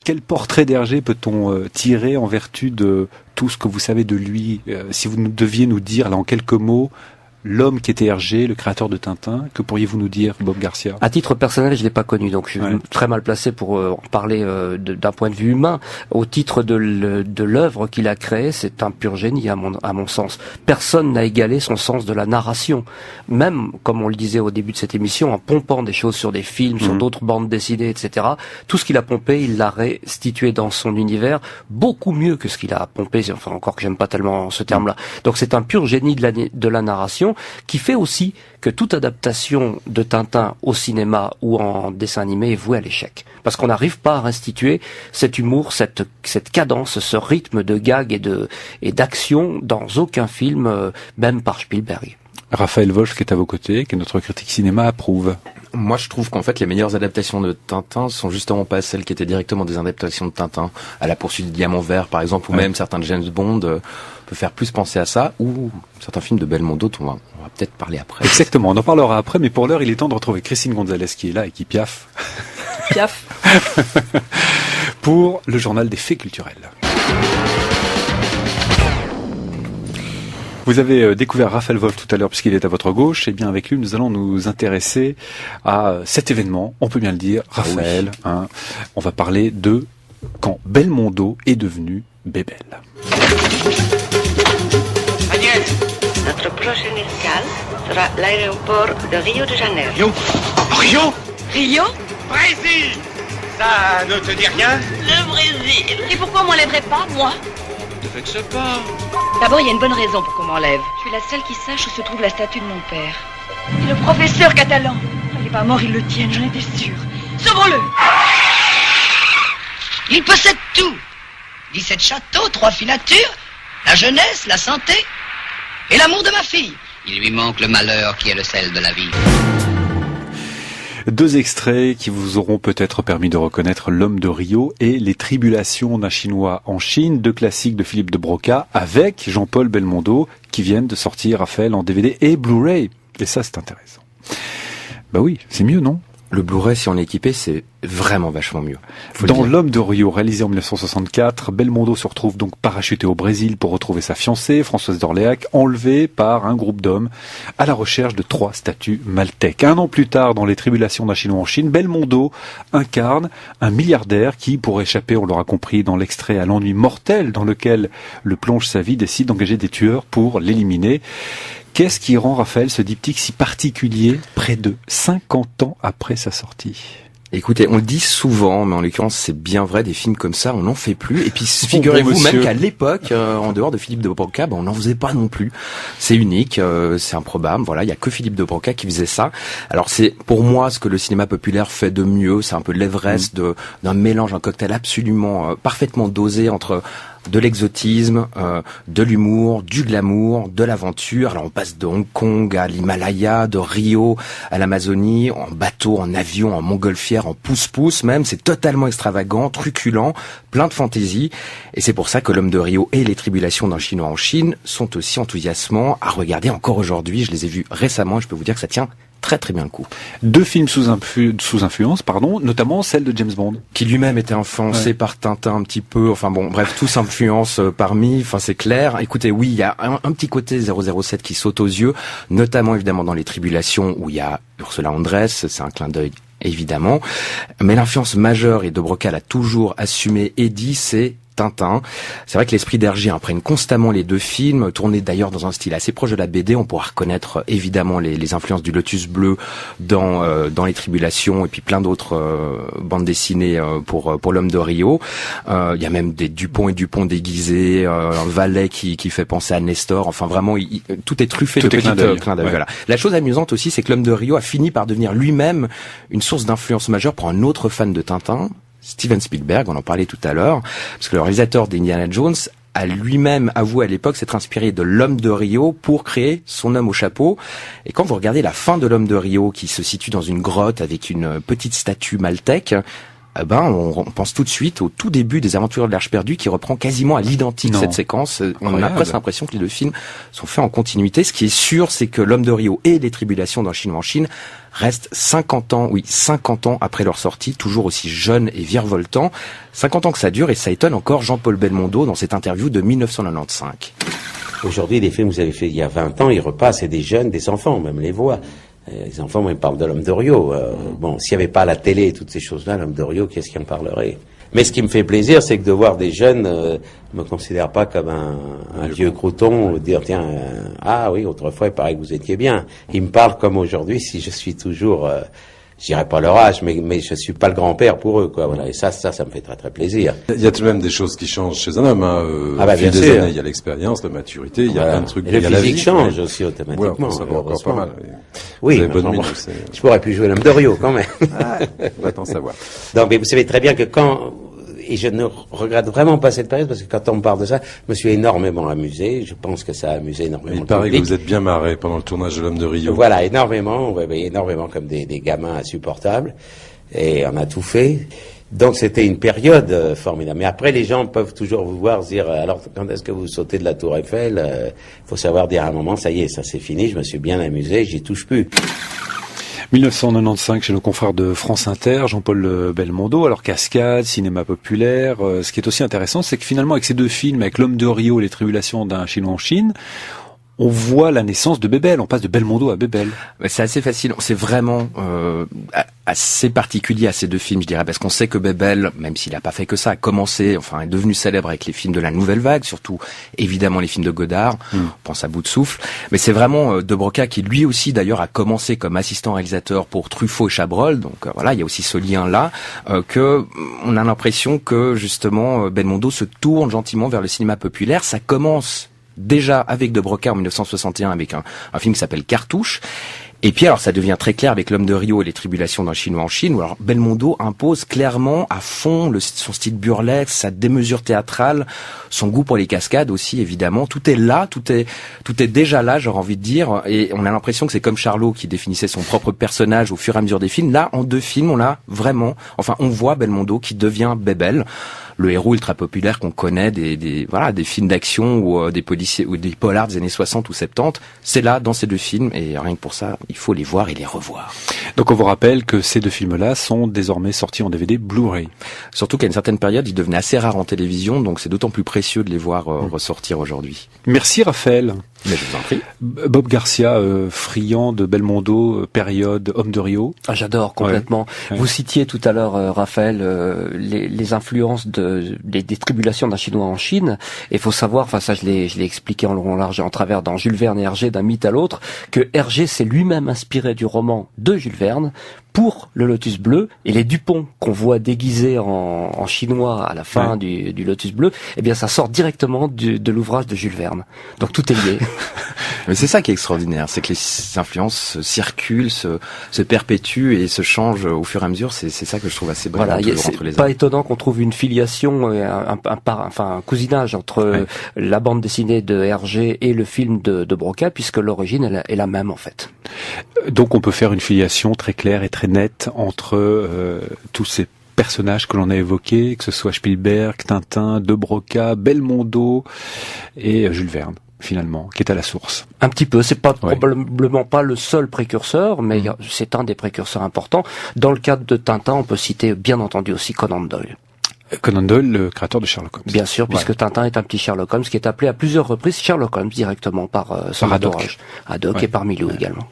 Quel portrait d'Hergé peut-on tirer en vertu de tout ce que vous savez de lui? Si vous deviez nous dire, là, en quelques mots, l'homme qui était Hergé, le créateur de Tintin, que pourriez-vous nous dire, Bob Garcia? À titre personnel, je l'ai pas connu, donc je suis très mal placé pour en parler d'un point de vue humain. Au titre de l'œuvre qu'il a créée, c'est un pur génie à mon sens. Personne n'a égalé son sens de la narration. Même, comme on le disait au début de cette émission, en pompant des choses sur des films, sur d'autres bandes dessinées, etc. Tout ce qu'il a pompé, il l'a restitué dans son univers beaucoup mieux que ce qu'il a pompé. Enfin, encore que j'aime pas tellement ce terme-là. Donc c'est un pur génie de la narration, qui fait aussi que toute adaptation de Tintin au cinéma ou en dessin animé est vouée à l'échec. Parce qu'on n'arrive pas à restituer cet humour, cette cadence, ce rythme de gag et d'action dans aucun film, même par Spielberg. Raphaël Wolf, qui est à vos côtés, qui est notre critique cinéma, approuve. Moi, je trouve qu'en fait, les meilleures adaptations de Tintin sont justement pas celles qui étaient directement des adaptations de Tintin. À la poursuite du diamant vert, par exemple, ou même certains de James Bond peut faire plus penser à ça, ou certains films de Belmondo dont on va peut-être parler après. Exactement, on en parlera après, mais pour l'heure, il est temps de retrouver Christine Gonzalez qui est là et qui piaffe. Piaf. Pour le journal des faits culturels. Vous avez découvert Raphaël Wolf tout à l'heure puisqu'il est à votre gauche. Et bien avec lui, nous allons nous intéresser à cet événement. On peut bien le dire, Raphaël. On va parler de quand Belmondo est devenu Bébel. Agnès, notre prochaine escale sera l'aéroport de Rio de Janeiro. Rio? Brésil. Ça ne te dit rien? Le Brésil. Et pourquoi on m'enlèverait pas, moi? Ne te vexe pas. D'abord, il y a une bonne raison pour qu'on m'enlève. Je suis la seule qui sache où se trouve la statue de mon père. Et le professeur catalan. Il n'est pas mort, ils le tiennent, j'en étais sûre. Sauvons-le! Il possède tout. 17 châteaux, 3 filatures, la jeunesse, la santé et l'amour de ma fille. Il lui manque le malheur qui est le sel de la vie. Deux extraits qui vous auront peut-être permis de reconnaître l'homme de Rio et les tribulations d'un Chinois en Chine, deux classiques de Philippe de Broca avec Jean-Paul Belmondo qui viennent de sortir, Raphaël, en DVD et Blu-ray. Et ça, c'est intéressant. Bah oui, c'est mieux, non? Le Blu-ray, si on est équipé, c'est vraiment vachement mieux. Dans L'homme de Rio, réalisé en 1964, Belmondo se retrouve donc parachuté au Brésil pour retrouver sa fiancée, Françoise d'Orléac, enlevée par un groupe d'hommes à la recherche de 3 statues maltèques. 1 an plus tard, dans Les tribulations d'un Chinois en Chine, Belmondo incarne un milliardaire qui, pour échapper, on l'aura compris dans l'extrait, à l'ennui mortel dans lequel le plonge sa vie, décide d'engager des tueurs pour l'éliminer. Qu'est-ce qui rend, Raphaël, ce diptyque si particulier près de 50 ans après sa sortie? Écoutez, on le dit souvent, mais en l'occurrence c'est bien vrai, des films comme ça, on n'en fait plus. Et puis figurez-vous même qu'à l'époque, en dehors de Philippe de Broca, on n'en faisait pas non plus. C'est unique, c'est improbable. Voilà, il y a que Philippe de Broca qui faisait ça. Alors c'est pour moi ce que le cinéma populaire fait de mieux. C'est un peu l'Everest d'un mélange, un cocktail absolument parfaitement dosé entre de l'exotisme, de l'humour, du glamour, de l'aventure. Alors on passe de Hong Kong à l'Himalaya, de Rio à l'Amazonie, en bateau, en avion, en montgolfière, en pouce-pouce même. C'est totalement extravagant, truculent, plein de fantaisie. Et c'est pour ça que L'homme de Rio et Les tribulations d'un Chinois en Chine sont aussi enthousiasmants à regarder encore aujourd'hui. Je les ai vus récemment et je peux vous dire que ça tient très très bien le coup. 2 films sous influence, notamment celle de James Bond. Qui lui-même était influencé par Tintin un petit peu, enfin bon, bref, tous influencent parmi, enfin c'est clair. Écoutez, oui, il y a un petit côté 007 qui saute aux yeux, notamment évidemment dans Les tribulations où il y a Ursula Andress, c'est un clin d'œil évidemment. Mais l'influence majeure, et de Broca l'a toujours assumé et dit, c'est Tintin. C'est vrai que l'esprit d'Hergé imprègne constamment les 2 films, tournés d'ailleurs dans un style assez proche de la BD. On pourra reconnaître évidemment les influences du Lotus Bleu dans Les tribulations et puis plein d'autres bandes dessinées pour L'homme de Rio. Il y a même des Dupont et Dupont déguisés, un valet qui fait penser à Nestor. Enfin vraiment, tout est truffé de petits clins d'œil. Voilà. La chose amusante aussi, c'est que L'homme de Rio a fini par devenir lui-même une source d'influence majeure pour un autre fan de Tintin, Steven Spielberg, on en parlait tout à l'heure, parce que le réalisateur d'Indiana Jones a lui-même avoué à l'époque s'être inspiré de L'homme de Rio pour créer son homme au chapeau. Et quand vous regardez la fin de L'homme de Rio, qui se situe dans une grotte avec une petite statue maltèque, on pense tout de suite au tout début des Aventures de l'Arche perdue qui reprend quasiment à l'identique cette séquence. On a presque l'impression que les deux films sont faits en continuité. Ce qui est sûr, c'est que L'Homme de Rio et Les Tribulations d'un Chinois en Chine restent 50 ans après leur sortie, toujours aussi jeunes et virevoltants. 50 ans que ça dure, et ça étonne encore Jean-Paul Belmondo dans cette interview de 1995. Aujourd'hui, les films que vous avez fait il y a 20 ans, ils repassent, et des jeunes, des enfants, même les voix. Les enfants, moi, ils parlent de L'Homme de Rio. Bon, s'il n'y avait pas la télé et toutes ces choses-là, L'Homme de Rio, qu'est-ce qui en parlerait? Mais ce qui me fait plaisir, c'est que de voir des jeunes, me considère pas comme un vieux crouton, dire tiens, ah oui, autrefois il paraît que vous étiez bien. Ils me parlent comme aujourd'hui, si je suis toujours, je dirais pas leur âge, mais je suis pas le grand-père pour eux, quoi. Voilà. Et ça me fait très très plaisir. Il y a tout de même des choses qui changent chez un homme. Bien des sûr. années, il y a l'expérience, la maturité, il y a plein de trucs. Et le il y a physique la vie, change aussi automatiquement. Ouais, ça va encore pas mal. Oui, vous avez bonne mine, je pourrais plus jouer L'Homme de Rio quand même. On va t'en savoir. Donc, mais vous savez très bien que et je ne regrette vraiment pas cette période, parce que quand on me parle de ça, je me suis énormément amusé. Je pense que ça a amusé énormément. Il paraît que vous êtes bien marré pendant le tournage de L'Homme de Rio. Voilà, énormément comme des gamins insupportables. Et on a tout fait. Donc c'était une période formidable. Mais après, les gens peuvent toujours vous voir dire, alors quand est-ce que vous sautez de la Tour Eiffel? Faut savoir dire à un moment, ça y est, ça c'est fini, je me suis bien amusé, j'y touche plus. 1995 chez nos confrères de France Inter, Jean-Paul Belmondo. Alors cascade, cinéma populaire. Ce qui est aussi intéressant, c'est que finalement avec ces deux films, avec L'Homme de Rio et Les Tribulations d'un Chinois en Chine, on voit la naissance de Bébel. On passe de Belmondo à Bébel. C'est assez facile. C'est vraiment assez particulier à ces deux films, je dirais, parce qu'on sait que Bébel, même s'il n'a pas fait que ça, a commencé, enfin, est devenu célèbre avec les films de la Nouvelle Vague, surtout évidemment les films de Godard. On pense à Bout de souffle. Mais c'est vraiment De Broca qui lui aussi d'ailleurs a commencé comme assistant réalisateur pour Truffaut et Chabrol. Donc voilà, il y a aussi ce lien-là que on a l'impression que justement Belmondo se tourne gentiment vers le cinéma populaire. Ça commence déjà avec De Broca en 1961 avec un film qui s'appelle Cartouche. Et puis alors ça devient très clair avec L'Homme de Rio et Les Tribulations d'un Chinois en Chine, où alors Belmondo impose clairement à fond son style burlesque, sa démesure théâtrale, son goût pour les cascades aussi évidemment. Tout est là, tout est déjà là, j'aurais envie de dire. Et on a l'impression que c'est comme Charlot qui définissait son propre personnage au fur et à mesure des films. Là, en deux films, on voit Belmondo qui devient Bébel, le héros ultra populaire qu'on connaît des films d'action ou des policiers ou des polars des années 60 ou 70. C'est là dans ces deux films, et rien que pour ça, il faut les voir et les revoir. Donc on vous rappelle que ces deux films-là sont désormais sortis en DVD Blu-ray. Surtout qu'à une certaine période, ils devenaient assez rares en télévision, donc c'est d'autant plus précieux de les voir ressortir aujourd'hui. Merci Raphaël. Mais je vous en prie. Bob Garcia, friand de Belmondo, période Homme de Rio. Ah, j'adore complètement. Ouais. Vous citiez tout à l'heure, Raphaël, les influences des tribulations d'un Chinois en Chine. Et il faut savoir, enfin ça je l'ai expliqué en long, en large et en travers dans Jules Verne et Hergé, d'un mythe à l'autre, que Hergé s'est lui-même inspiré du roman de Jules Verne pour le Lotus Bleu, et les Dupont qu'on voit déguisés en chinois à la fin du Lotus Bleu, eh bien ça sort directement de l'ouvrage de Jules Verne. Donc tout est lié. Mais c'est ça qui est extraordinaire, c'est que les influences circulent, se perpétuent et se changent au fur et à mesure. C'est ça que je trouve assez brillant. Voilà, c'est pas étonnant qu'on trouve une filiation, un cousinage entre la bande dessinée de Hergé et le film de Broca, puisque l'origine est la même en fait. Donc on peut faire une filiation très claire et très nette entre tous ces personnages que l'on a évoqués, que ce soit Spielberg, Tintin, De Broca, Belmondo et Jules Verne, finalement, qui est à la source. Un petit peu, c'est pas probablement pas le seul précurseur, mais c'est un des précurseurs importants. Dans le cadre de Tintin, on peut citer bien entendu aussi Conan Doyle. Conan Doyle, le créateur de Sherlock Holmes. Bien sûr, puisque Tintin est un petit Sherlock Holmes qui est appelé à plusieurs reprises Sherlock Holmes directement par son entourage. Haddock et par Milou également.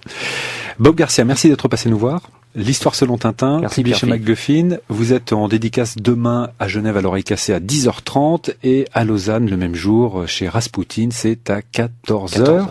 Bob Garcia, merci d'être passé nous voir. L'histoire selon Tintin, publié chez MacGuffin. Vous êtes en dédicace demain à Genève à l'Oreille Cassée à 10h30 et à Lausanne le même jour chez Rasputin, c'est à 14h.